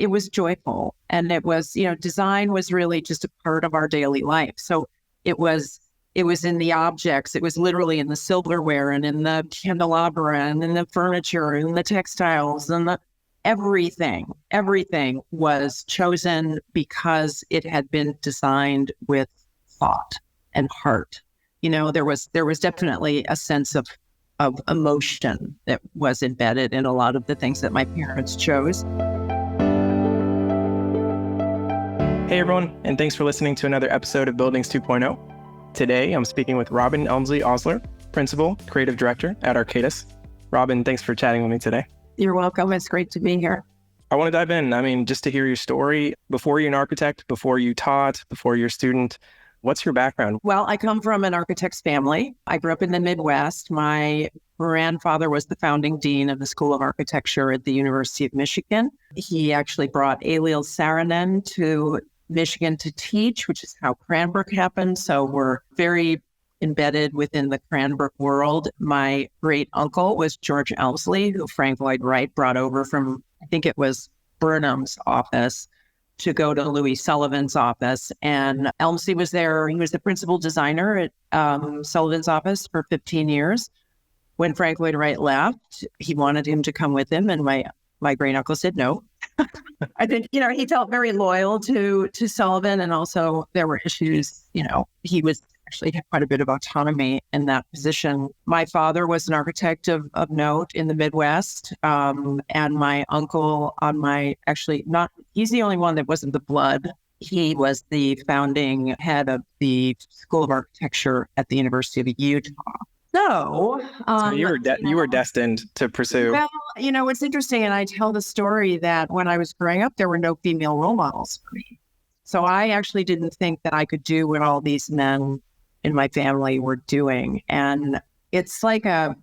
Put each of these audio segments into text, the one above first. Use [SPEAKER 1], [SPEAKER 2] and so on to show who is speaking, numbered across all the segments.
[SPEAKER 1] it was joyful, and it was, design was really just a part of our daily life. So it was in the objects. It was literally in the silverware and in the candelabra and in the furniture and the textiles and everything was chosen because it had been designed with thought and heart. There was definitely a sense of emotion that was embedded in a lot of the things that my parents chose.
[SPEAKER 2] Hey everyone, and thanks for listening to another episode of Buildings 2.0. Today, I'm speaking with Robin Elmslie Osler, Principal, Creative Director at Arcadis. Robin, thanks for chatting with me today.
[SPEAKER 1] You're welcome. It's great to be here.
[SPEAKER 2] I want to dive in. Just to hear your story. Before you're an architect, before you taught, before you're a student, what's your background?
[SPEAKER 1] Well, I come from an architect's family. I grew up in the Midwest. My grandfather was the founding dean of the School of Architecture at the University of Michigan. He actually brought Eliel Saarinen to Michigan to teach, which is how Cranbrook happened. So we're very embedded within the Cranbrook world. My great uncle was George Elmslie, who Frank Lloyd Wright brought over from, I think it was Burnham's office, to go to Louis Sullivan's office. And Elmslie was there. He was the principal designer at Sullivan's office for 15 years. When Frank Lloyd Wright left, he wanted him to come with him. And my great uncle said no. I think, he felt very loyal to Sullivan. And also there were issues, he was actually had quite a bit of autonomy in that position. My father was an architect of note in the Midwest. And my uncle he's the only one that wasn't the blood. He was the founding head of the School of Architecture at the University of Utah. So
[SPEAKER 2] you were destined to pursue.
[SPEAKER 1] Well, it's interesting. And I tell the story that when I was growing up, there were no female role models for me. So I actually didn't think that I could do what all these men in my family were doing. And it's like I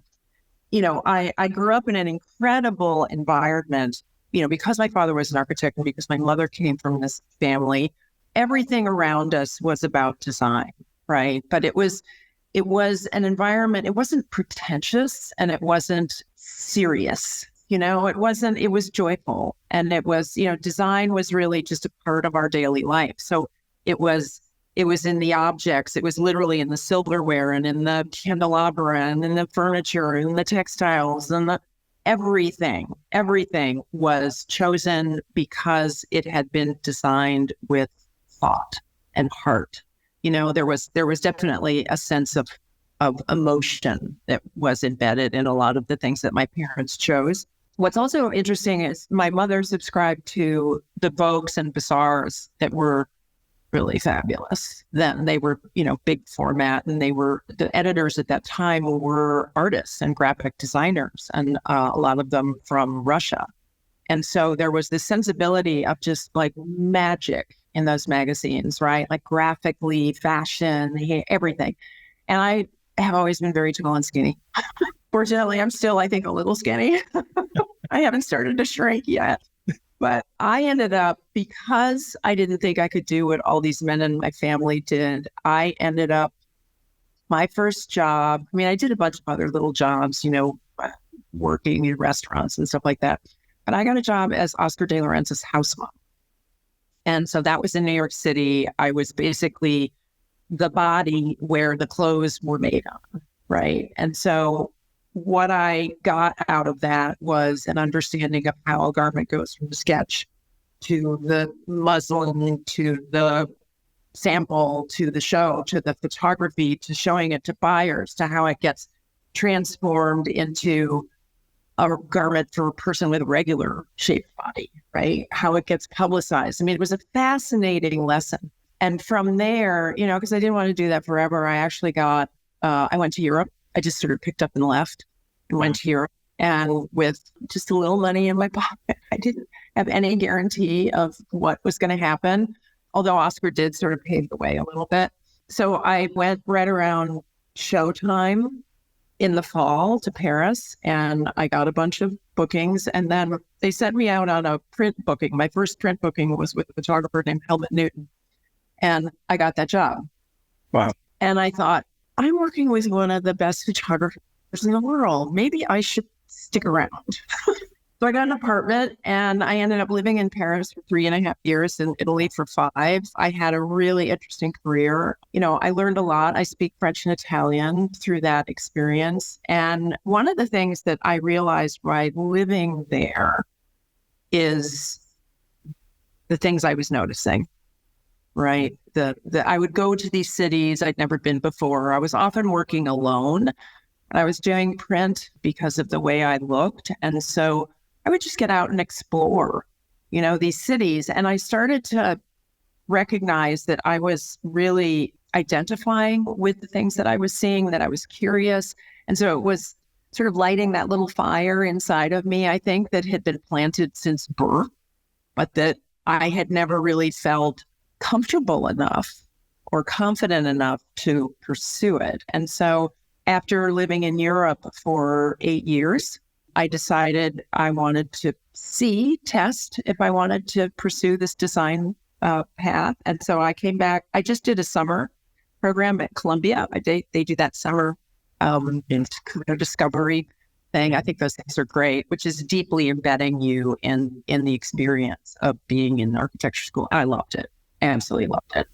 [SPEAKER 1] grew up in an incredible environment, because my father was an architect and because my mother came from this family, everything around us was about design, right? But it was an environment, it wasn't pretentious and it wasn't serious. It was joyful, and it was, design was really just a part of our daily life. So it was in the objects. It was literally in the silverware and in the candelabra and in the furniture and the textiles and everything was chosen because it had been designed with thought and heart. There was definitely a sense of emotion that was embedded in a lot of the things that my parents chose. What's also interesting is my mother subscribed to the Vogues and Bazaars that were really fabulous. Then they were, big format, and the editors at that time were artists and graphic designers, and a lot of them from Russia. And so there was this sensibility of just like magic in those magazines, right? Like graphically, fashion, everything. And I have always been very tall and skinny. Fortunately, I'm still, I think, a little skinny. I haven't started to shrink yet. But I ended up, because I didn't think I could do what all these men in my family did, I ended up, my first job, I did a bunch of other little jobs, working in restaurants and stuff like that. But I got a job as Oscar de la Renta's house mom. And so that was in New York City. I was basically the body where the clothes were made on, right? And so what I got out of that was an understanding of how a garment goes from the sketch to the muslin, to the sample, to the show, to the photography, to showing it to buyers, to how it gets transformed into a garment for a person with a regular shaped body, right? How it gets publicized. It was a fascinating lesson. And from there, because I didn't want to do that forever, I actually I went to Europe. I just sort of picked up and left and went to Europe. And with just a little money in my pocket, I didn't have any guarantee of what was going to happen, although Oscar did sort of pave the way a little bit. So I went right around showtime in the fall to Paris, and I got a bunch of bookings. And then they sent me out on a print booking. My first print booking was with a photographer named Helmut Newton. And I got that job.
[SPEAKER 2] Wow.
[SPEAKER 1] And I thought, I'm working with one of the best photographers in the world. Maybe I should stick around. So I got an apartment and I ended up living in Paris for 3.5 years, in Italy for 5. I had a really interesting career. I learned a lot. I speak French and Italian through that experience. And one of the things that I realized by living there is the things I was noticing, right? I would go to these cities I'd never been before. I was often working alone and I was doing print because of the way I looked. And so I would just get out and explore, these cities. And I started to recognize that I was really identifying with the things that I was seeing, that I was curious. And so it was sort of lighting that little fire inside of me, I think, that had been planted since birth, but that I had never really felt comfortable enough or confident enough to pursue it. And so after living in Europe for 8 years, I decided I wanted to test if I wanted to pursue this design path. And so I came back. I just did a summer program at Columbia. They do that summer discovery thing. I think those things are great, which is deeply embedding you in the experience of being in architecture school. I loved it. Absolutely loved it.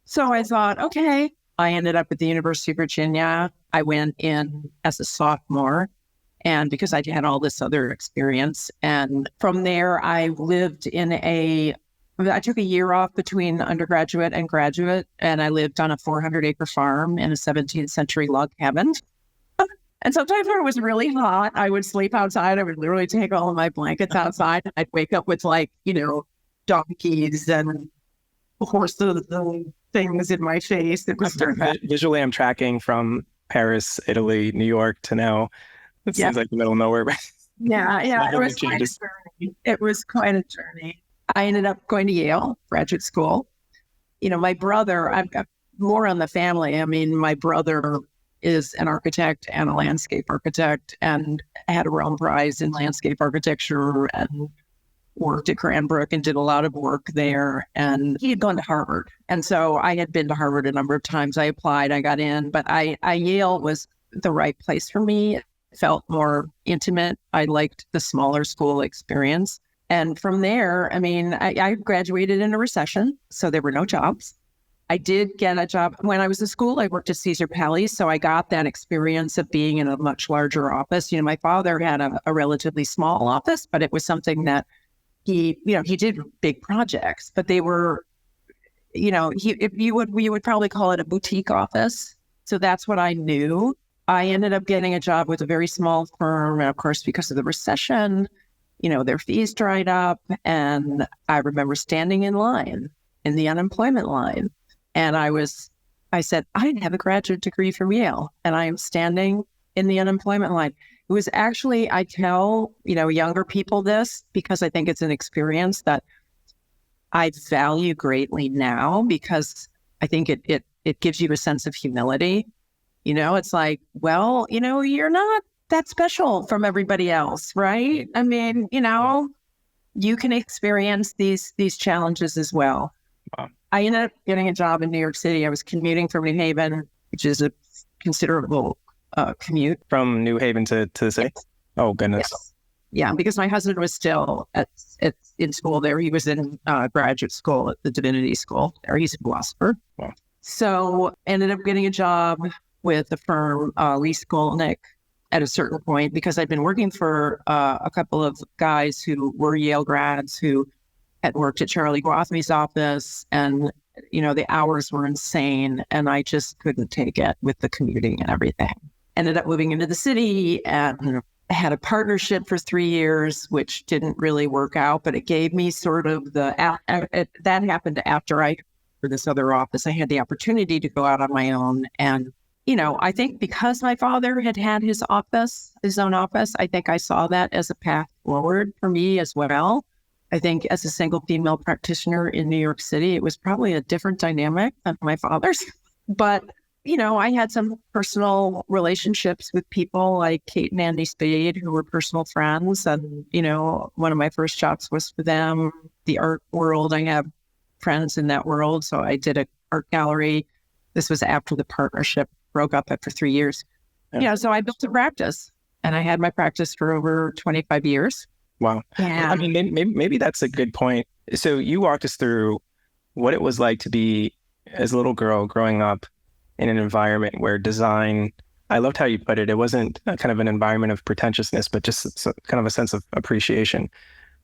[SPEAKER 1] So I thought, okay. I ended up at the University of Virginia. I went in as a sophomore. And because I had all this other experience. And from there, I took a year off between undergraduate and graduate, and I lived on a 400-acre farm in a 17th century log cabin. And sometimes when it was really hot, I would sleep outside. I would literally take all of my blankets outside. And I'd wake up with donkeys and horses and things in my face. It was
[SPEAKER 2] Visually, I'm tracking from Paris, Italy, New York to now. It seems like the middle of nowhere.
[SPEAKER 1] Yeah. It was quite a journey. It was quite a journey. I ended up going to Yale graduate school. My brother, I've got more on the family. I mean, my brother is an architect and a landscape architect and had a Rome Prize in landscape architecture and worked at Cranbrook and did a lot of work there. And he had gone to Harvard. And so I had been to Harvard a number of times. I applied, I got in, but Yale was the right place for me. It felt more intimate. I liked the smaller school experience. And from there, I graduated in a recession, so there were no jobs. I did get a job. When I was in school, I worked at Caesar Palace, so I got that experience of being in a much larger office. My father had a relatively small office, but it was something that he did big projects, but they were, we would probably call it a boutique office. So that's what I knew. I ended up getting a job with a very small firm. And of course, because of the recession, their fees dried up. And I remember standing in line, in the unemployment line. And I said, I have a graduate degree from Yale, and I am standing in the unemployment line. It was actually, I tell, younger people this because I think it's an experience that I value greatly now, because I think it gives you a sense of humility. It's like, well, you're not that special from everybody else, right? You can experience these challenges as well.
[SPEAKER 2] Wow.
[SPEAKER 1] I ended up getting a job in New York City. I was commuting from New Haven, which is a considerable commute.
[SPEAKER 2] From New Haven to the city?
[SPEAKER 1] Yes.
[SPEAKER 2] Oh, goodness.
[SPEAKER 1] Yes. Yeah, because my husband was still in school there. He was in graduate school at the Divinity School there. He's a philosopher.
[SPEAKER 2] Wow.
[SPEAKER 1] So ended up getting a job with the firm Lee Skolnick at a certain point, because I'd been working for a couple of guys who were Yale grads who had worked at Charlie Gwathmey's office, and the hours were insane, and I just couldn't take it with the commuting and everything. Ended up moving into the city and had a partnership for 3 years, which didn't really work out, but it gave me sort of that happened after for this other office. I had the opportunity to go out on my own. And, I think because my father had his own office, I think I saw that as a path forward for me as well. I think as a single female practitioner in New York City, it was probably a different dynamic than my father's. But, I had some personal relationships with people like Kate and Andy Spade, who were personal friends. And, one of my first jobs was for them. The art world, I have friends in that world. So I did an art gallery. This was after the partnership broke up after 3 years. So I built a practice, and I had my practice for over 25 years.
[SPEAKER 2] Wow.
[SPEAKER 1] Yeah.
[SPEAKER 2] I mean, maybe that's a good point. So you walked us through what it was like to be as a little girl growing up in an environment where design, I loved how you put it. It wasn't a kind of an environment of pretentiousness, but just kind of a sense of appreciation.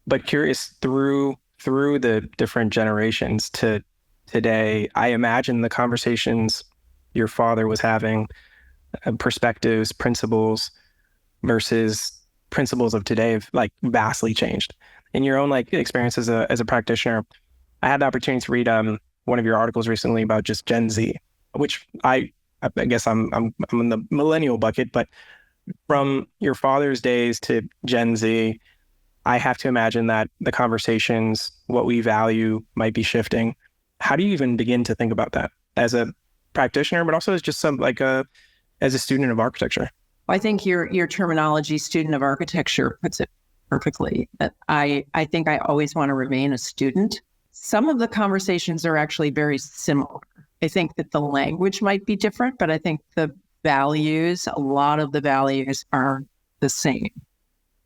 [SPEAKER 2] But curious through the different generations to today, I imagine the conversations your father was having, perspectives, principles versus principles of today have like vastly changed. In your own like experience as a practitioner, I had the opportunity to read one of your articles recently about just Gen Z, which I guess I'm in the millennial bucket, but from your father's days to Gen Z, I have to imagine that the conversations, what we value might be shifting. How do you even begin to think about that as a practitioner, but also as just as a student of architecture?
[SPEAKER 1] I think your terminology, student of architecture, puts it perfectly. That I think I always want to remain a student. Some of the conversations are actually very similar. I think that the language might be different, but I think a lot of the values are the same.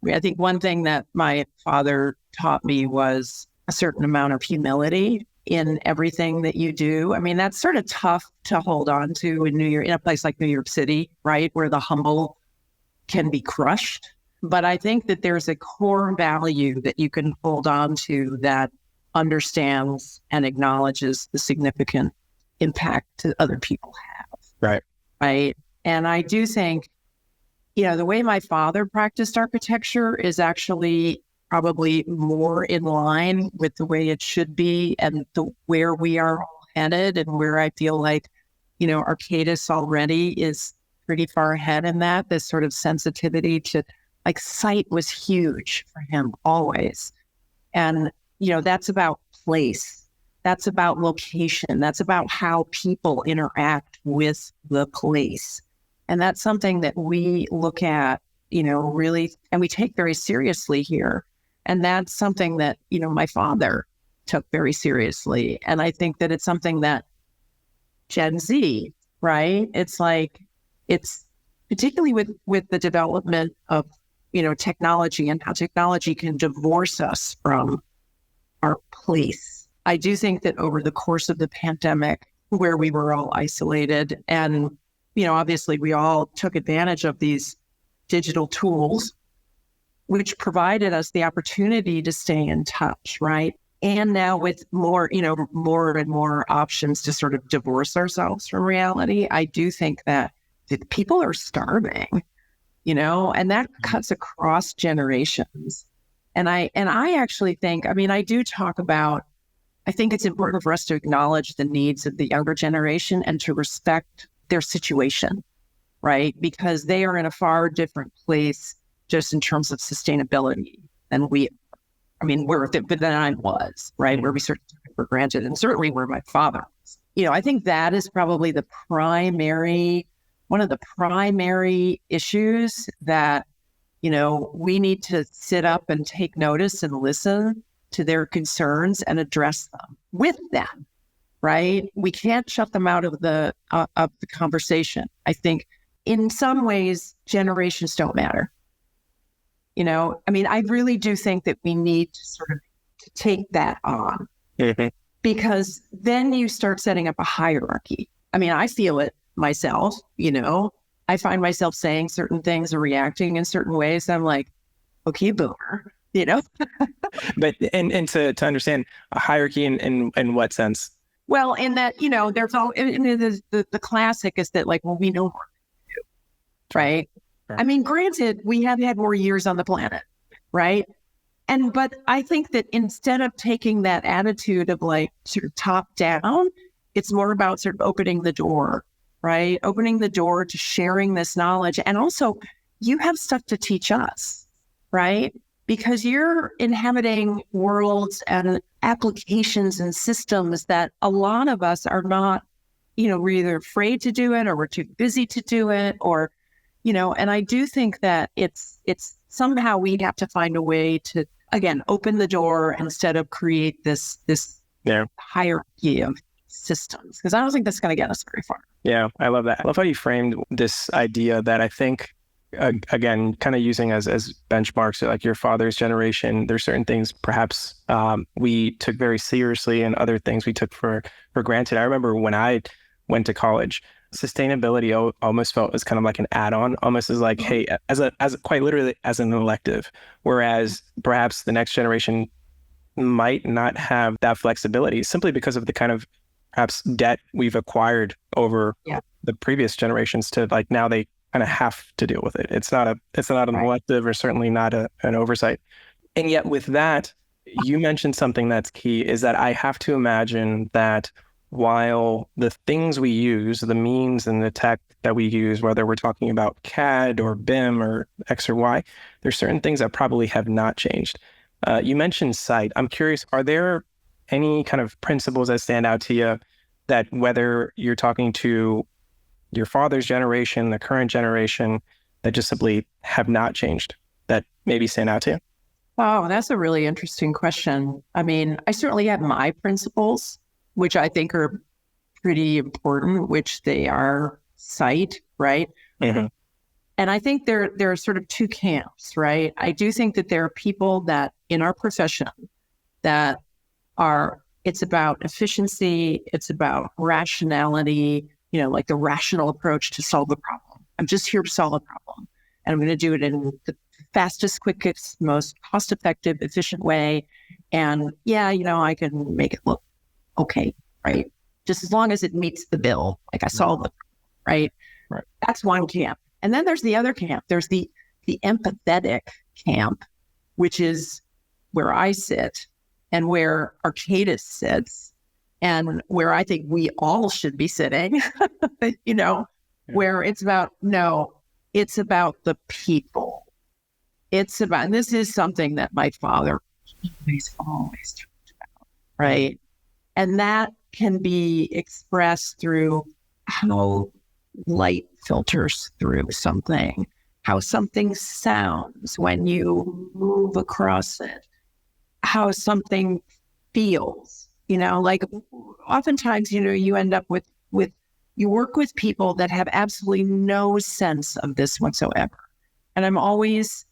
[SPEAKER 1] I think one thing that my father taught me was a certain amount of humility in everything that you do. I mean, that's sort of tough to hold on to in a place like New York City, right? Where the humble can be crushed. But I think that there's a core value that you can hold on to that understands and acknowledges the significant impact that other people have.
[SPEAKER 2] Right.
[SPEAKER 1] Right. And I do think, the way my father practiced architecture is actually probably more in line with the way it should be and where we are all headed, and where I feel like, Arcadis already is pretty far ahead in that. This sort of sensitivity to like sight was huge for him always. And, that's about place. That's about location. That's about how people interact with the place. And that's something that we look at, really, and we take very seriously here. And that's something that, my father took very seriously. And I think that it's something that Gen Z, right? It's like, it's particularly with the development of, technology and how technology can divorce us from our place. I do think that over the course of the pandemic, where we were all isolated and obviously we all took advantage of these digital tools, which provided us the opportunity to stay in touch, right? And now with more and more options to sort of divorce ourselves from reality, I do think that people are starving, and that cuts across generations. And I actually think, I do talk about, I think it's important for us to acknowledge the needs of the younger generation and to respect their situation, right? Because they are in a far different place just in terms of sustainability than where I was, right? Where we sort of took it for granted, and certainly where my father was. I think that is probably one of the primary issues that, we need to sit up and take notice and listen to their concerns and address them with them. Right? We can't shut them out of the conversation. I think in some ways, generations don't matter. I really do think that we need to sort of take that on, because then you start setting up a hierarchy. I feel it myself, I find myself saying certain things or reacting in certain ways. I'm like, okay, boomer,
[SPEAKER 2] But, and to understand a hierarchy in what sense?
[SPEAKER 1] Well, in that, there's all, the classic is that like, well, we know more than you do, right? Sure. Granted, we have had more years on the planet, right? But I think that instead of taking that attitude of like sort of top down, it's more about sort of opening the door, right? Opening the door to sharing this knowledge. And also, you have stuff to teach us, right? Because you're inhabiting worlds and applications and systems that a lot of us are not, we're either afraid to do it or we're too busy to do it, or, and I do think that it's somehow we'd have to find a way to, again, open the door instead of create this hierarchy of systems, because I don't think that's going to get us very far.
[SPEAKER 2] Yeah, I love that. I love how you framed this idea that I think again, kind of using as benchmarks, like your father's generation, there's certain things perhaps we took very seriously and other things we took for granted. I remember when I went to college, sustainability almost felt as kind of like an add-on, almost as like, hey, as quite literally as an elective, whereas perhaps the next generation might not have that flexibility simply because of the kind of perhaps debt we've acquired over the previous generations to like now they kind of have to deal with it. It's not an elective or certainly not an oversight. And yet with that, you mentioned something that's key is that I have to imagine that while the things we use, the means and the tech that we use, whether we're talking about CAD or BIM or X or Y, there's certain things that probably have not changed. You mentioned sight. I'm curious, are there any kind of principles that stand out to you that whether you're talking to your father's generation, the current generation, that just simply have not changed, that maybe stand out to you?
[SPEAKER 1] Oh, that's a really interesting question. I mean, I certainly have my principles, which I think are pretty important, which they are sight, right?
[SPEAKER 2] Mm-hmm.
[SPEAKER 1] And I think there are sort of two camps, right? I do think that there are people that in our profession that it's about efficiency, it's about rationality, like the rational approach to solve a problem. I'm just here to solve a problem. And I'm going to do it in the fastest, quickest, most cost-effective, efficient way. And I can make it look okay, right? Just as long as it meets the bill, like I solved it, right?
[SPEAKER 2] Right.
[SPEAKER 1] That's one camp. And then there's the other camp. There's the empathetic camp, which is where I sit and where Arcadis sits and where I think we all should be sitting, where it's about the people. It's about, and this is something that my father always talked about, right? And that can be expressed through how light filters through something, how something sounds when you move across it, how something feels, like oftentimes, you end up with you work with people that have absolutely no sense of this whatsoever. And I'm always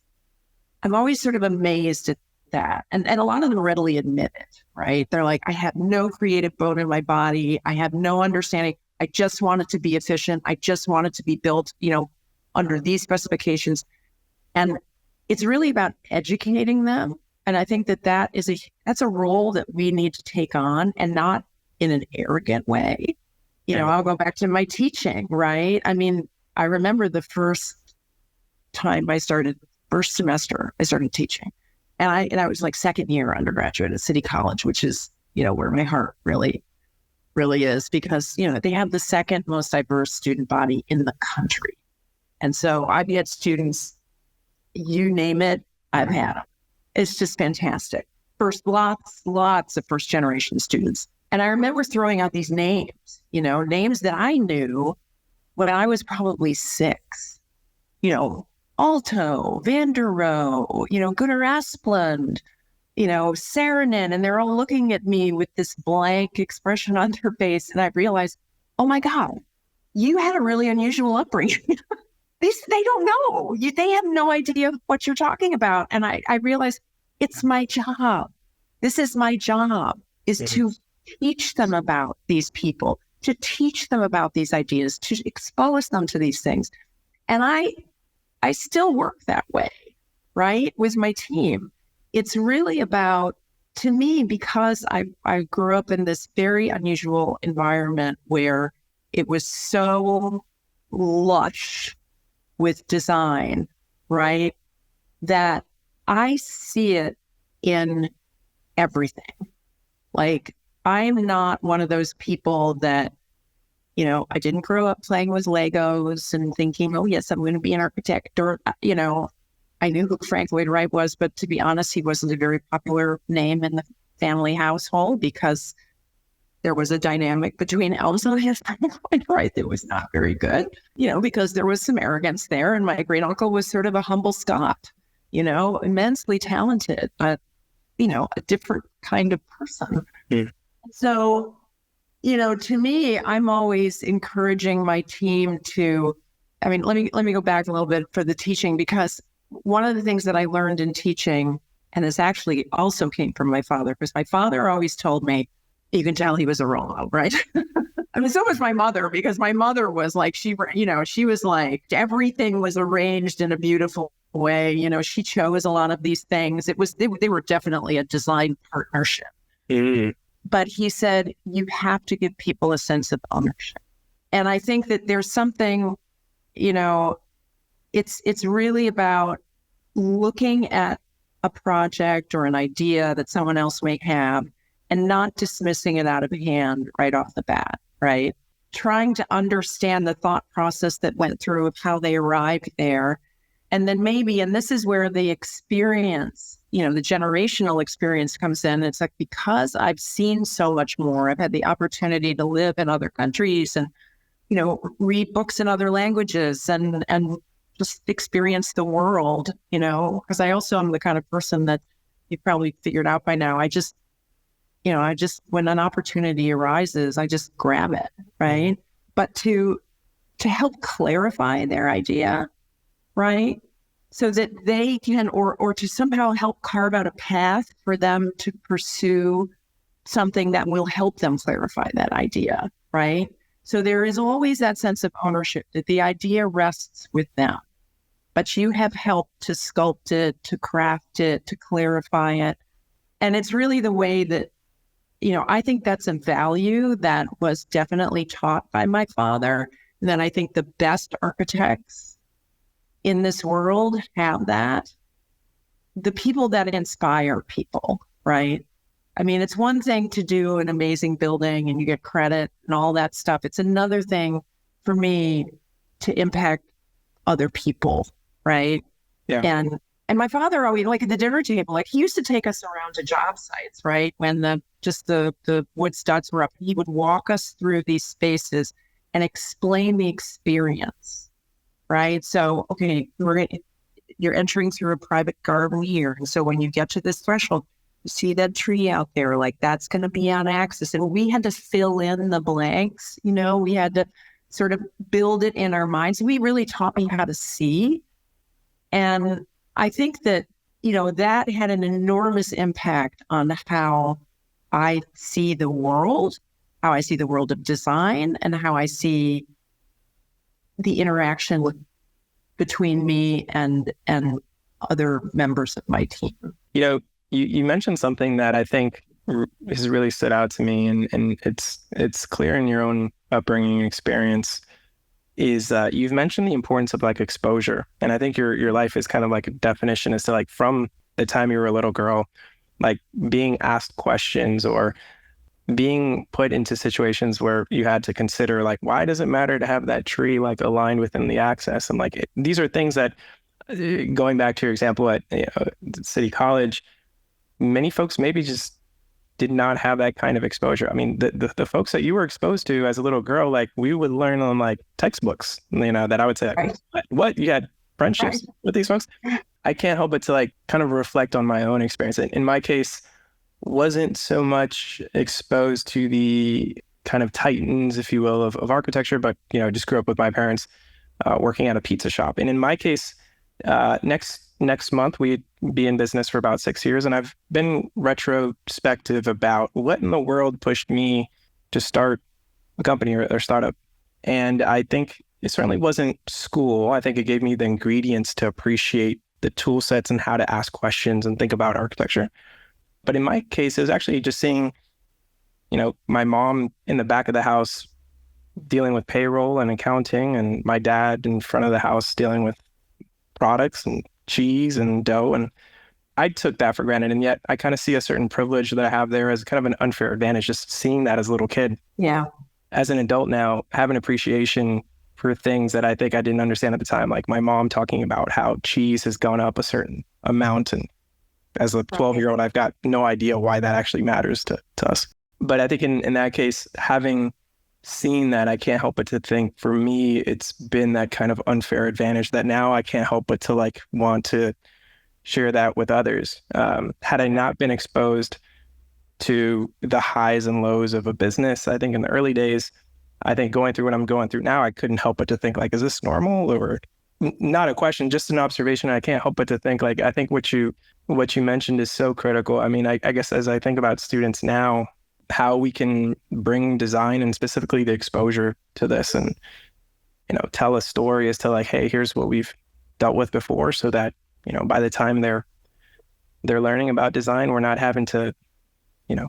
[SPEAKER 1] sort of amazed at that. And a lot of them readily admit it, right? They're like, I have no creative bone in my body. I have no understanding. I just want it to be efficient. I just want it to be built, under these specifications. And it's really about educating them. And I think that's a role that we need to take on, and not in an arrogant way. I'll go back to my teaching, right? I mean, I remember the first semester I started teaching. And I was like second year undergraduate at City College, which is, where my heart really, really is, because, they have the second most diverse student body in the country. And so I've had students, you name it, I've had them. It's just fantastic. Lots of first generation students. And I remember throwing out these names, names that I knew when I was probably 6, Alto, Vander Rohe, Gunnar Asplund, Saarinen, and they're all looking at me with this blank expression on their face. And I realized, oh my God, you had a really unusual upbringing. They don't know. They have no idea what you're talking about. And I realized it's my job. This is my job, is to teach them about these people, to teach them about these ideas, to expose them to these things. And I still work that way, right? With my team. It's really about, to me, because I grew up in this very unusual environment where it was so lush with design, right? That I see it in everything. Like, I'm not one of those people that, I didn't grow up playing with Legos and thinking, oh yes, I'm going to be an architect, or, I knew who Frank Lloyd Wright was, but to be honest, he wasn't a very popular name in the family household because there was a dynamic between Elmslie and Frank Lloyd Wright that was not very good, because there was some arrogance there. And my great uncle was sort of a humble Scot, immensely talented, but, a different kind of person.
[SPEAKER 2] Mm.
[SPEAKER 1] So, to me, I'm always encouraging my team to I mean, let me go back a little bit for the teaching, because one of the things that I learned in teaching, and this actually also came from my father, because my father always told me, you can tell he was a role model, right? I mean, so was my mother, because my mother was like, she was like, everything was arranged in a beautiful way. She chose a lot of these things. They were definitely a design partnership.
[SPEAKER 2] Mm.
[SPEAKER 1] But he said, you have to give people a sense of ownership. And I think that there's something, it's really about looking at a project or an idea that someone else may have and not dismissing it out of hand right off the bat, right? Trying to understand the thought process that went through of how they arrived there. And then maybe, and this is where the experience, the generational experience comes in. It's like, because I've seen so much more, I've had the opportunity to live in other countries and, read books in other languages and just experience the world, because I also am the kind of person that you've probably figured out by now. I just, when an opportunity arises, I just grab it, right? But to help clarify their idea, right? So that they can, or to somehow help carve out a path for them to pursue something that will help them clarify that idea, right? So there is always that sense of ownership, that the idea rests with them, but you have helped to sculpt it, to craft it, to clarify it. And it's really the way that, I think that's a value that was definitely taught by my father. And then I think the best architects in this world have that. The people that inspire people, right? I mean, it's one thing to do an amazing building and you get credit and all that stuff. It's another thing for me to impact other people, right?
[SPEAKER 2] Yeah.
[SPEAKER 1] And my father always, like at the dinner table, like he used to take us around to job sites, right? When the wood studs were up, he would walk us through these spaces and explain the experience, right? So, okay, you're entering through a private garden here. And so when you get to this threshold, you see that tree out there, like that's going to be on axis. And we had to fill in the blanks, we had to sort of build it in our minds. He really taught me how to see. And I think that, that had an enormous impact on how I see the world, how I see the world of design, and how I see the interaction between me and other members of my team.
[SPEAKER 2] You mentioned something that I think has really stood out to me, and it's clear in your own upbringing and experience, is you've mentioned the importance of like exposure. And I think your life is kind of like a definition as to like from the time you were a little girl, like being asked questions or being put into situations where you had to consider like, why does it matter to have that tree like aligned within the axis? And like, these are things that, going back to your example at City College, many folks maybe just did not have that kind of exposure. I mean, the folks that you were exposed to as a little girl, like we would learn on like textbooks, that I would say,
[SPEAKER 1] Right.
[SPEAKER 2] what? You had friendships with these folks? I can't help but to like kind of reflect on my own experience. In my case, wasn't so much exposed to the kind of titans, if you will, of architecture, but, just grew up with my parents working at a pizza shop. And in my case, next month, we'd be in business for about 6 years. And I've been retrospective about what in the world pushed me to start a company or startup. And I think it certainly wasn't school. I think it gave me the ingredients to appreciate the tool sets and how to ask questions and think about architecture. But in my case, it was actually just seeing, my mom in the back of the house dealing with payroll and accounting, and my dad in front of the house dealing with products and cheese and dough. And I took that for granted. And yet I kind of see a certain privilege that I have there as kind of an unfair advantage, just seeing that as a little kid.
[SPEAKER 1] Yeah.
[SPEAKER 2] As an adult now, have an appreciation for things that I think I didn't understand at the time. Like my mom talking about how cheese has gone up a certain amount. And as a 12-year-old, I've got no idea why that actually matters to us. But I think in that case, having seen that, I can't help but to think, for me, it's been that kind of unfair advantage that now I can't help but to like want to share that with others. Had I not been exposed to the highs and lows of a business, I think in the early days, I think going through what I'm going through now, I couldn't help but to think like, is this normal or not a question, just an observation. I can't help but to think like, I think what you mentioned is so critical. I mean, I guess as I think about students now, how we can bring design and specifically the exposure to this and, tell a story as to like, hey, here's what we've dealt with before so that, by the time they're learning about design, we're not having to,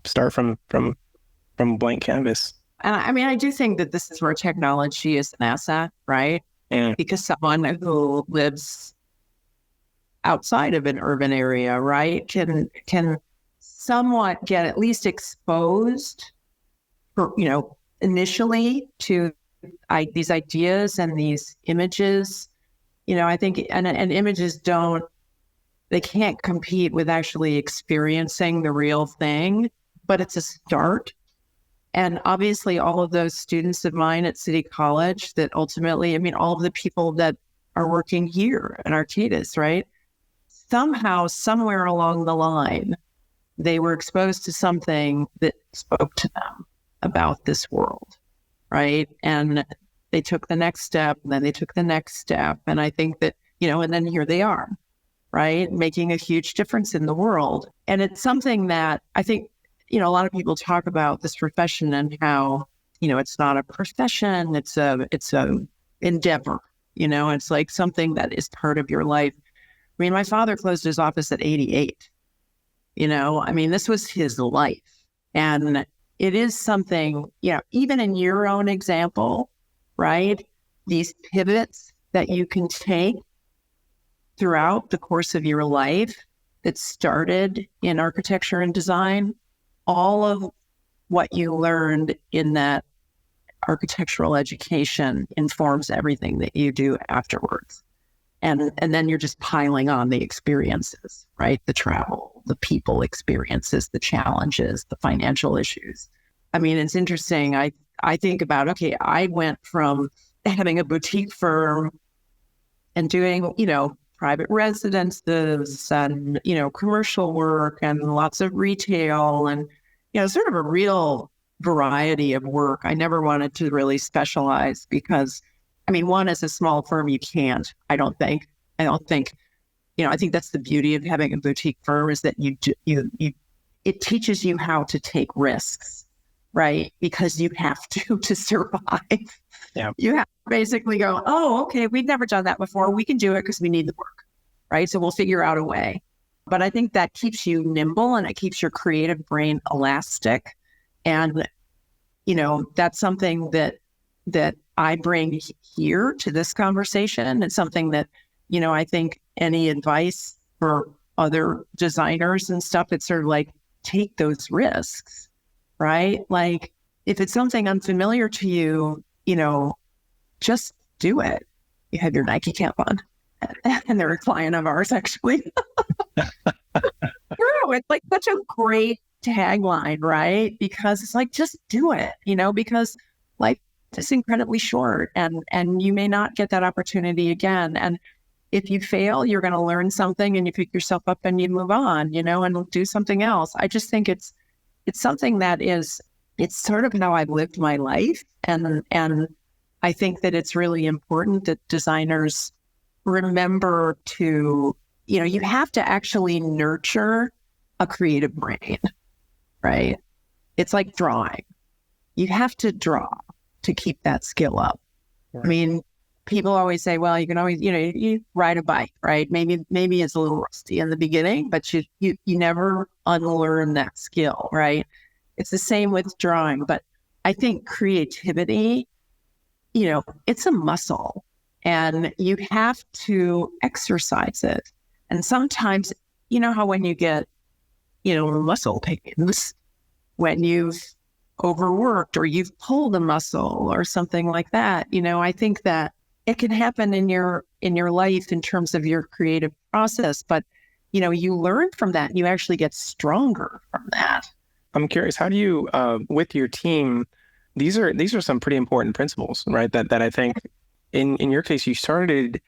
[SPEAKER 2] start from blank canvas.
[SPEAKER 1] And I mean, I do think that this is where technology is an asset, right?
[SPEAKER 2] And
[SPEAKER 1] Because someone who lives outside of an urban area, right, can somewhat get at least exposed, for, initially to these ideas and these images. I think, and images they can't compete with actually experiencing the real thing, but it's a start. And obviously, all of those students of mine at City College that ultimately, I mean, all of the people that are working here at Arcadis, right? Somehow, somewhere along the line, they were exposed to something that spoke to them about this world, right? And they took the next step, and then they took the next step. And I think that, and then here they are, right? Making a huge difference in the world. And it's something that I think, a lot of people talk about this profession and how, it's not a profession, it's a endeavor, it's like something that is part of your life. I mean, my father closed his office at 88, I mean, this was his life. And it is something, even in your own example, right? These pivots that you can take throughout the course of your life that started in architecture and design, all of what you learned in that architectural education informs everything that you do afterwards. And then you're just piling on the experiences, right? The travel, the people experiences, the challenges, the financial issues. I mean, it's interesting. I think about, okay, I went from having a boutique firm and doing, private residences and, commercial work and lots of retail and, sort of a real variety of work. I never wanted to really specialize because, I mean, one, as a small firm, you can't, I don't think, I think that's the beauty of having a boutique firm is that it teaches you how to take risks, right? Because you have to survive.
[SPEAKER 2] Yeah.
[SPEAKER 1] You have to basically go, oh, okay, we've never done that before. We can do it because we need the work, right? So we'll figure out a way. But I think that keeps you nimble and it keeps your creative brain elastic. And, that's something that I bring here to this conversation. It's something that, I think any advice for other designers and stuff, it's sort of like, take those risks, right? Like if it's something unfamiliar to you, just do it. You have your Nike camp on and they're a client of ours, actually. It's like such a great tagline, right? Because it's like, just do it, because life is incredibly short and you may not get that opportunity again. And if you fail, you're going to learn something and you pick yourself up and you move on, and do something else. I just think it's something that it's sort of how I've lived my life. And I think that it's really important that designers remember to, you have to actually nurture a creative brain, right? It's like drawing. You have to draw to keep that skill up. Right. I mean, people always say, well, you can always, you ride a bike, right? Maybe it's a little rusty in the beginning, but you never unlearn that skill, right? It's the same with drawing, but I think creativity, it's a muscle and you have to exercise it. And sometimes, how when you get, muscle pains, when you've overworked or you've pulled a muscle or something like that, I think that it can happen in your life in terms of your creative process, but you learn from that and you actually get stronger from that.
[SPEAKER 2] I'm curious, how do you, with your team, these are some pretty important principles, right? That I think in your case, you started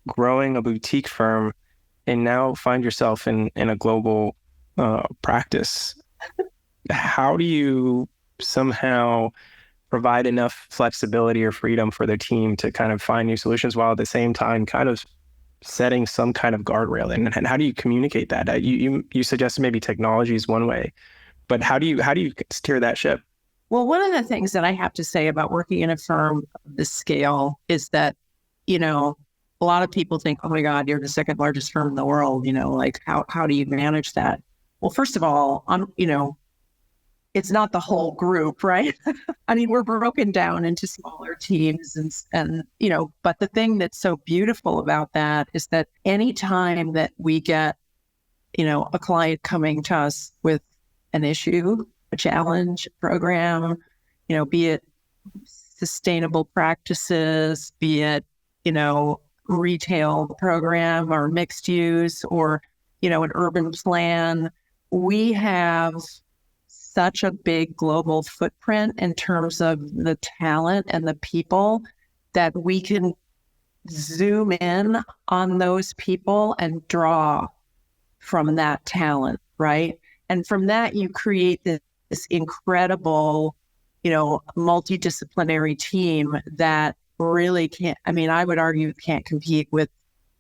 [SPEAKER 2] growing a boutique firm and now find yourself in a global practice. How do you somehow provide enough flexibility or freedom for their team to kind of find new solutions while at the same time kind of setting some kind of guardrail? And how do you communicate that? You suggested maybe technology is one way, but how do you steer that ship?
[SPEAKER 1] Well, one of the things that I have to say about working in a firm of this scale is that, a lot of people think, oh my God, you're the second largest firm in the world, like how do you manage that? Well, first of all, it's not the whole group, right? I mean, we're broken down into smaller teams and but the thing that's so beautiful about that is that anytime that we get, a client coming to us with an issue, a challenge, a program, be it sustainable practices, be it, retail program or mixed use or, an urban plan, we have such a big global footprint in terms of the talent and the people that we can zoom in on those people and draw from that talent, right? And from that, you create this incredible, multidisciplinary team that really can't, I would argue can't compete with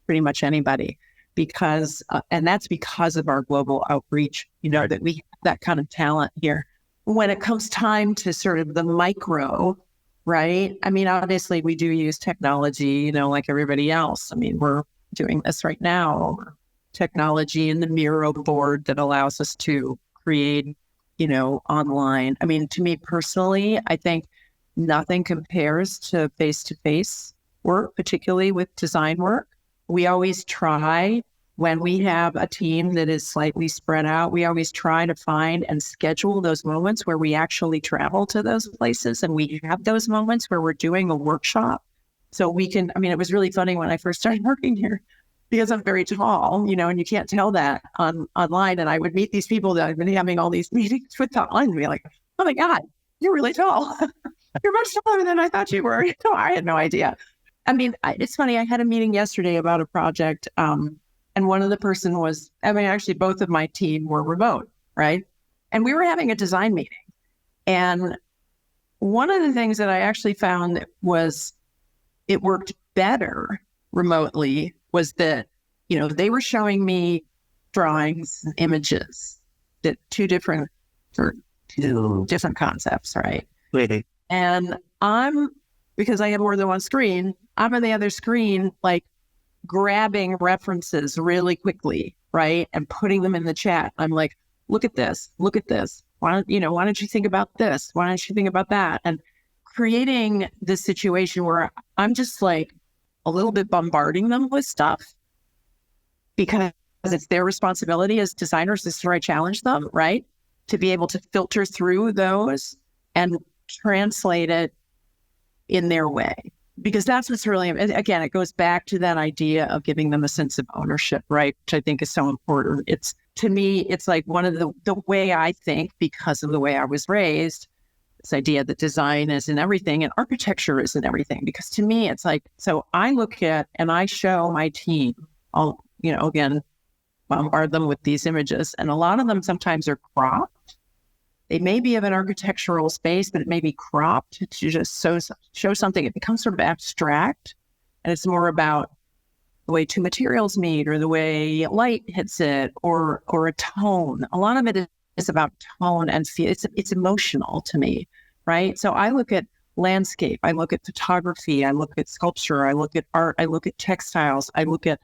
[SPEAKER 1] pretty much anybody because, and that's because of our global outreach, that we have that kind of talent here. When it comes time to sort of the micro, right? Obviously we do use technology, like everybody else. We're doing this right now. Technology in the Miro board that allows us to create, online. To me personally, I think nothing compares to face-to-face work, particularly with design work. We always try, when we have a team that is slightly spread out, we always try to find and schedule those moments where we actually travel to those places and we have those moments where we're doing a workshop. So we can, it was really funny when I first started working here because I'm very tall, and you can't tell that online. And I would meet these people that I've been having all these meetings with online and be like, oh my God, you're really tall. You're much taller than I thought you were. I had no idea. It's funny. I had a meeting yesterday about a project, and one of the person was, actually both of my team were remote, right? And we were having a design meeting. And one of the things that I actually found was it worked better remotely was that, they were showing me drawings and images that two different concepts, right?
[SPEAKER 2] Wait.
[SPEAKER 1] And because I have more than one screen, I'm on the other screen, like grabbing references really quickly, right? And putting them in the chat. I'm like, look at this. Why don't you think about this? Why don't you think about that? And creating this situation where I'm just like a little bit bombarding them with stuff because it's their responsibility as designers. This is where I challenge them, right? To be able to filter through those and translate it in their way. Because that's what's really, again, it goes back to that idea of giving them a sense of ownership, right? Which I think is so important. It's, to me, it's like one of the way I think, because of the way I was raised, this idea that design isn't everything and architecture isn't everything. Because to me, it's like, so I look at and I show my team, I'll, again, bombard them with these images. And a lot of them sometimes are cropped. They may be of an architectural space, but it may be cropped to just show something. It becomes sort of abstract, and it's more about the way two materials meet or the way light hits it or a tone. A lot of it is about tone and feel. It's emotional to me, right? So I look at landscape, I look at photography, I look at sculpture, I look at art, I look at textiles, I look at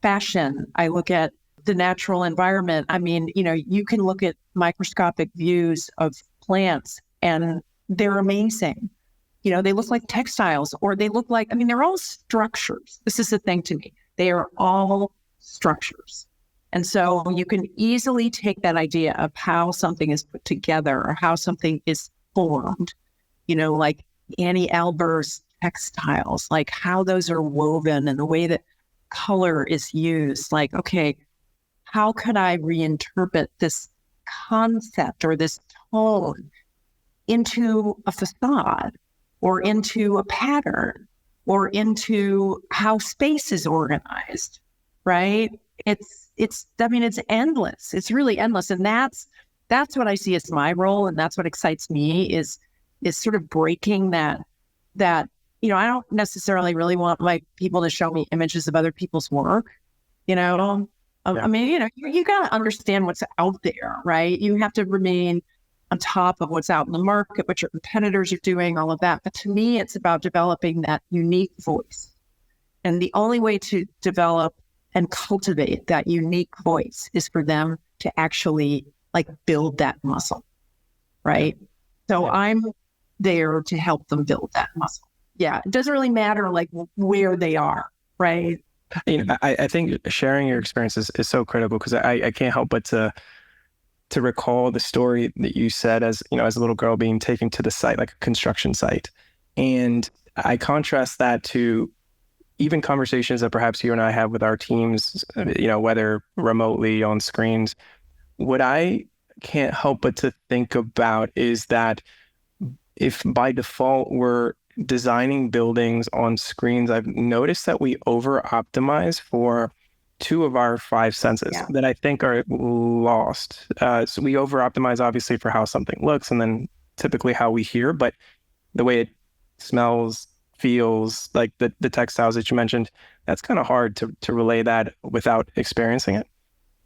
[SPEAKER 1] fashion, I look at the natural environment. You can look at microscopic views of plants and they're amazing. They look like textiles or they look like, they're all structures. This is the thing to me. They are all structures. And so you can easily take that idea of how something is put together or how something is formed, like Annie Albert's textiles, like how those are woven and the way that color is used. Like, okay, how could I reinterpret this concept or this tone into a facade or into a pattern or into how space is organized, right? It's endless. It's really endless. And that's what I see as my role. And that's what excites me is is sort of breaking that, I don't necessarily really want my people to show me images of other people's work, Yeah. I mean, you got to understand what's out there, right? You have to remain on top of what's out in the market, what your competitors are doing, all of that. But to me, it's about developing that unique voice. And the only way to develop and cultivate that unique voice is for them to actually build that muscle, right? So I'm there to help them build that muscle. Yeah, it doesn't really matter where they are, right?
[SPEAKER 2] I think sharing your experiences is so critical, because I can't help but to recall the story that you said as a little girl being taken to the site, like a construction site. And I contrast that to even conversations that perhaps you and I have with our teams, whether remotely on screens. What I can't help but to think about is that if by default we're designing buildings on screens, I've noticed that we over-optimize for 2 of our 5 senses that I think are lost. So we over-optimize obviously for how something looks, and then typically how we hear, but the way it smells, feels, like the textiles that you mentioned, that's kind of hard to relay that without experiencing it.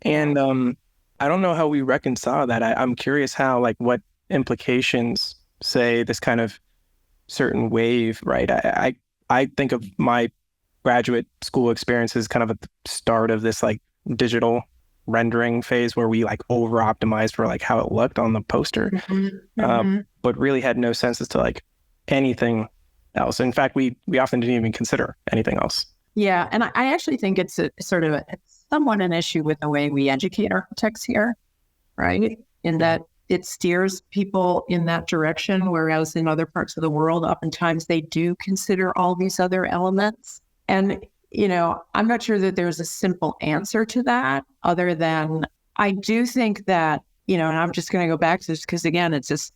[SPEAKER 2] And I don't know how we reconcile that. I'm curious how, what implications, say, this kind of certain wave, right? I think of my graduate school experience as kind of at the start of this digital rendering phase where we over optimized for how it looked on the poster, but really had no sense as to anything else. In fact, we often didn't even consider anything else.
[SPEAKER 1] Yeah, and I actually think it's it's somewhat an issue with the way we educate architects here, right? In that it steers people in that direction, whereas in other parts of the world, oftentimes they do consider all these other elements. And, I'm not sure that there's a simple answer to that, other than I do think that, and I'm just going to go back to this because, again, it's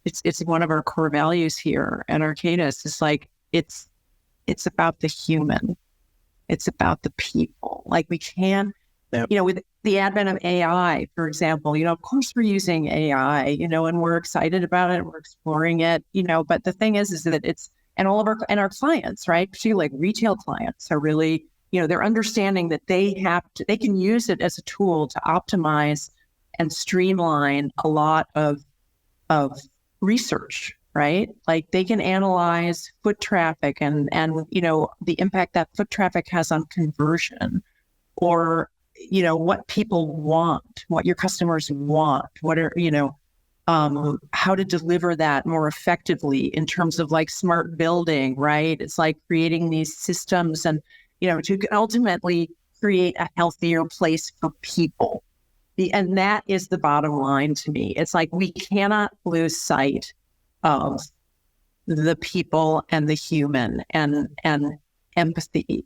[SPEAKER 1] one of our core values here at Arcadis. It's it's about the human. It's about the people. We can, with the advent of AI, for example, of course we're using AI, and we're excited about it. We're exploring it, but the thing is that and all of our clients, right? Particularly retail clients are really, they're understanding that they can use it as a tool to optimize and streamline a lot of research, right? They can analyze foot traffic and the impact that foot traffic has on conversion, or what people want, what your customers want, what are how to deliver that more effectively in terms of smart building, right? It's creating these systems and to ultimately create a healthier place for people. And that is the bottom line to me. It's we cannot lose sight of the people and the human and empathy,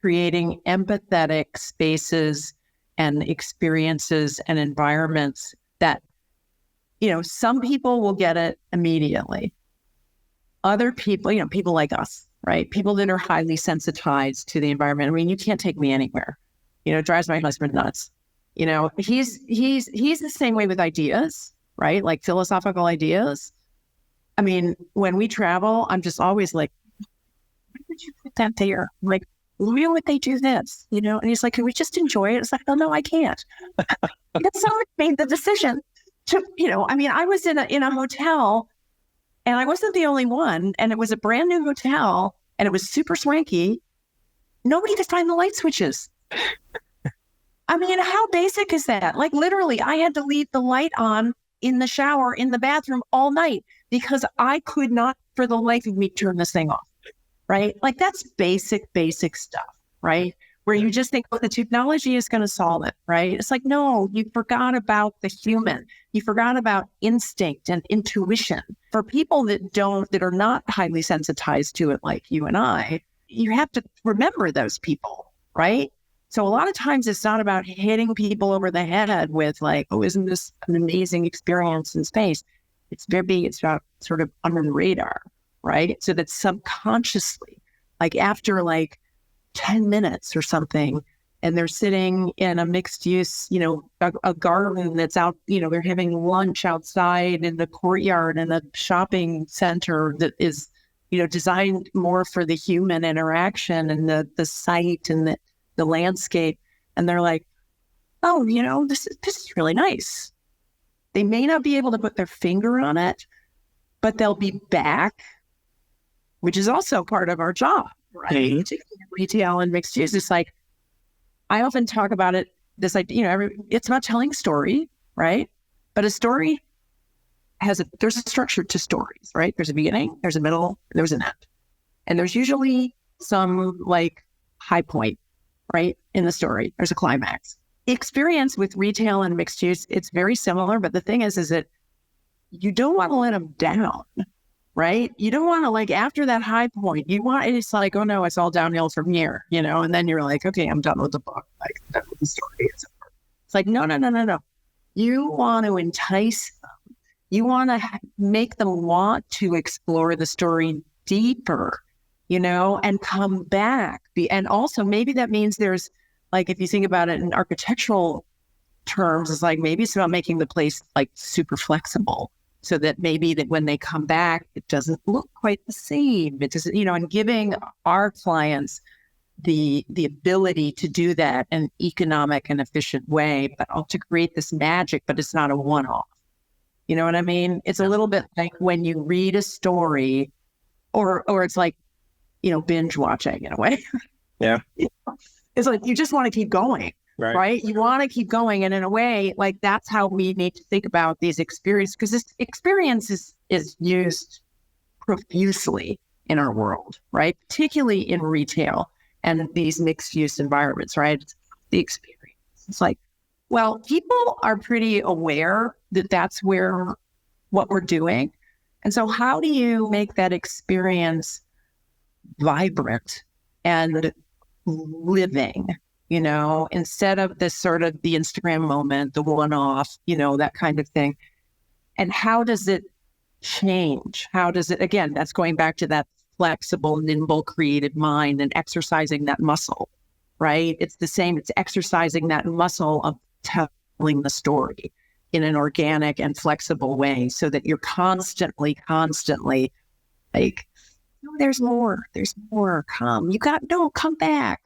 [SPEAKER 1] creating empathetic spaces and experiences and environments that, some people will get it immediately. Other people, people like us, right? People that are highly sensitized to the environment. I mean, you can't take me anywhere. It drives my husband nuts. He's the same way with ideas, right? Philosophical ideas. I mean, when we travel, I'm just always why would you put that there? Why would they do this? And he's can we just enjoy it? It's oh, no, I can't. Because someone made the decision to, I was in a hotel, and I wasn't the only one, and it was a brand new hotel, and it was super swanky. Nobody could find the light switches. I mean, how basic is that? Literally, I had to leave the light on in the shower, in the bathroom all night, because I could not, for the life of me, turn this thing off, right? That's basic stuff, right? Where you just think, oh, the technology is going to solve it, right? It's no, you forgot about the human. You forgot about instinct and intuition. For people that are not highly sensitized to it like you and I, you have to remember those people, right? So a lot of times it's not about hitting people over the head with oh, isn't this an amazing experience in space? It's about sort of under the radar, right? So that subconsciously, after 10 minutes or something, and they're sitting in a mixed use, a garden that's out, they're having lunch outside in the courtyard in a shopping center that is, designed more for the human interaction and the site and the landscape. And they're like, oh, this is really nice. They may not be able to put their finger on it, but they'll be back, which is also part of our job, right?
[SPEAKER 2] Mm-hmm.
[SPEAKER 1] Retail and mixed use. It's like, I often talk about it, this idea, it's about telling story, right? But a story there's a structure to stories, right? There's a beginning, there's a middle, there's an end. And there's usually some high point, right? In the story, there's a climax. Experience with retail and mixed use, it's very similar, but the thing is that you don't want to let them down, right? You don't want to after that high point, it's like, oh no, it's all downhill from here, and then you're like, okay, I'm done with the book. I'm done with the story. It's like, no. You want to entice them. You want to make them want to explore the story deeper, and come back. And also maybe that means there's, if you think about it in architectural terms, it's maybe it's about making the place super flexible so that maybe that when they come back, it doesn't look quite the same. It doesn't, and giving our clients the ability to do that in an economic and efficient way, but also to create this magic, but it's not a one-off. You know what I mean? It's a little bit like when you read a story or it's binge watching in a way.
[SPEAKER 2] Yeah.
[SPEAKER 1] It's like, you just want to keep going, right? You want to keep going. And in a way, that's how we need to think about these experiences, because this experience is used profusely in our world, right? Particularly in retail and these mixed use environments, right? It's the experience. It's like, well, people are pretty aware that that's what we're doing. And so how do you make that experience vibrant and living, instead of this sort of the Instagram moment, the one-off, that kind of thing? And how does it change? How does it, again, that's going back to that flexible, nimble, creative mind and exercising that muscle, right? It's the same. It's exercising that muscle of telling the story in an organic and flexible way so that you're constantly like, no, there's more, come back,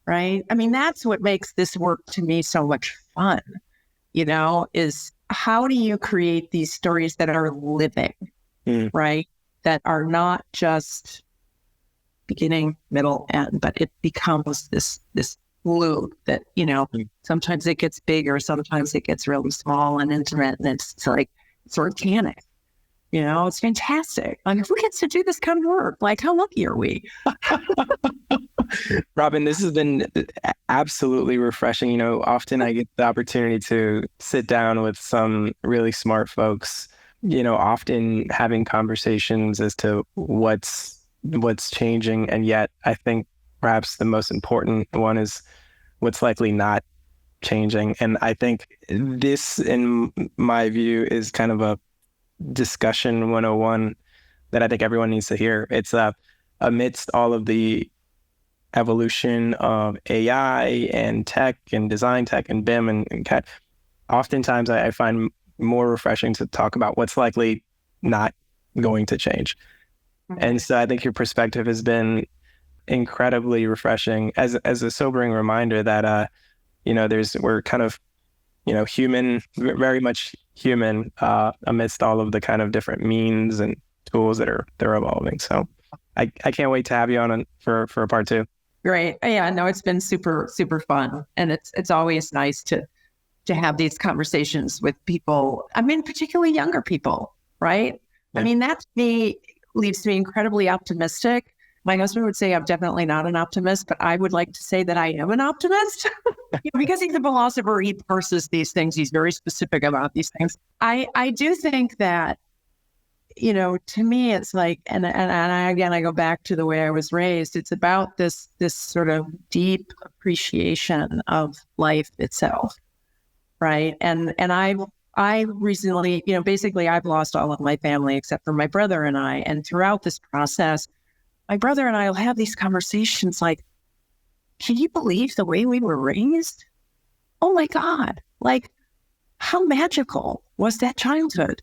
[SPEAKER 1] right? I mean, that's what makes this work to me so much fun, is how do you create these stories that are living, right? That are not just beginning, middle, end, but it becomes this loop that, sometimes it gets bigger, sometimes it gets really small and intimate, and it's organic. It's fantastic. If we get to do this kind of work, how lucky are we?
[SPEAKER 2] Robin, this has been absolutely refreshing. Often I get the opportunity to sit down with some really smart folks, often having conversations as to what's changing. And yet I think perhaps the most important one is what's likely not changing. And I think this, in my view, is kind of a discussion 101 that I think everyone needs to hear. It's amidst all of the evolution of AI and tech and design tech and BIM and CAD, oftentimes I find more refreshing to talk about what's likely not going to change. Mm-hmm. And so I think your perspective has been incredibly refreshing as a sobering reminder that, we're kind of, human, very much human, amidst all of the kind of different means and tools that are evolving. So I can't wait to have you on for a part 2.
[SPEAKER 1] Great. Yeah, no, it's been super, super fun. And it's always nice to have these conversations with people. I mean, particularly younger people, right? Yeah. I mean, that to me leaves me incredibly optimistic. My husband would say I'm definitely not an optimist, but I would like to say that I am an optimist because he's a philosopher. He parses these things. He's very specific about these things. I do think that, to me, it's like, and I go back to the way I was raised. It's about this sort of deep appreciation of life itself, right? And I recently, basically I've lost all of my family except for my brother and I. And throughout this process, my brother and I will have these conversations like, can you believe the way we were raised? Oh my God. Like, how magical was that childhood?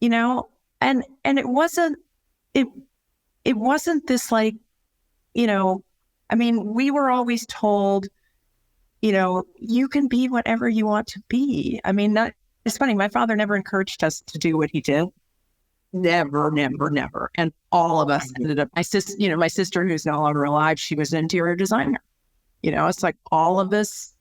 [SPEAKER 1] And it wasn't this like, we were always told, you can be whatever you want to be. It's funny. My father never encouraged us to do what he did. Never, never, never. And all of us ended up, my sister who's no longer alive, she was an interior designer. It's like all of us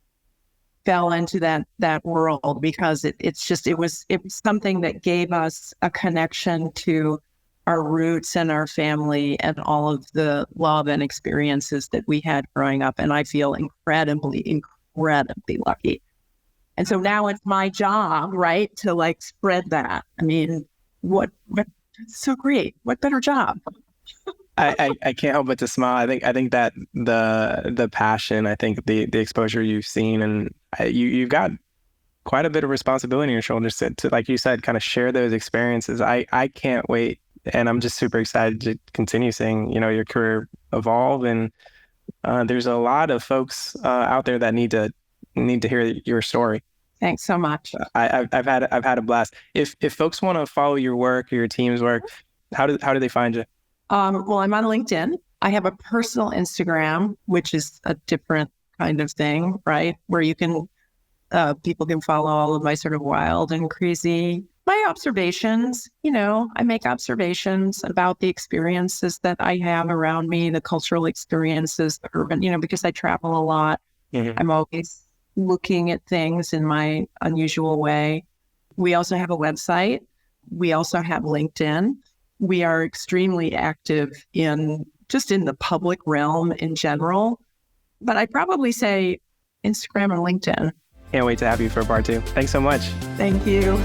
[SPEAKER 1] fell into that world because it was something that gave us a connection to our roots and our family and all of the love and experiences that we had growing up. And I feel incredibly, incredibly lucky. And so now it's my job, right, to like spread that. What so great. What better job?
[SPEAKER 2] I can't help but to smile. I think that the passion, I think the exposure you've seen, and you've got quite a bit of responsibility on your shoulders to, like you said, kind of share those experiences. I can't wait. And I'm just super excited to continue seeing, your career evolve. And there's a lot of folks out there that need to hear your story.
[SPEAKER 1] Thanks so much.
[SPEAKER 2] I've had a blast. If folks want to follow your work or your team's work, how do they find you?
[SPEAKER 1] Well, I'm on LinkedIn. I have a personal Instagram, which is a different kind of thing, right? Where you can, people can follow all of my sort of wild and crazy, my observations. I make observations about the experiences that I have around me, the cultural experiences, the urban, because I travel a lot. Mm-hmm. I'm always looking at things in my unusual way. We also have a website. We also have LinkedIn. We are extremely active in the public realm in general. But I'd probably say Instagram and LinkedIn.
[SPEAKER 2] Can't wait to have you for part 2. Thanks so much.
[SPEAKER 1] Thank you.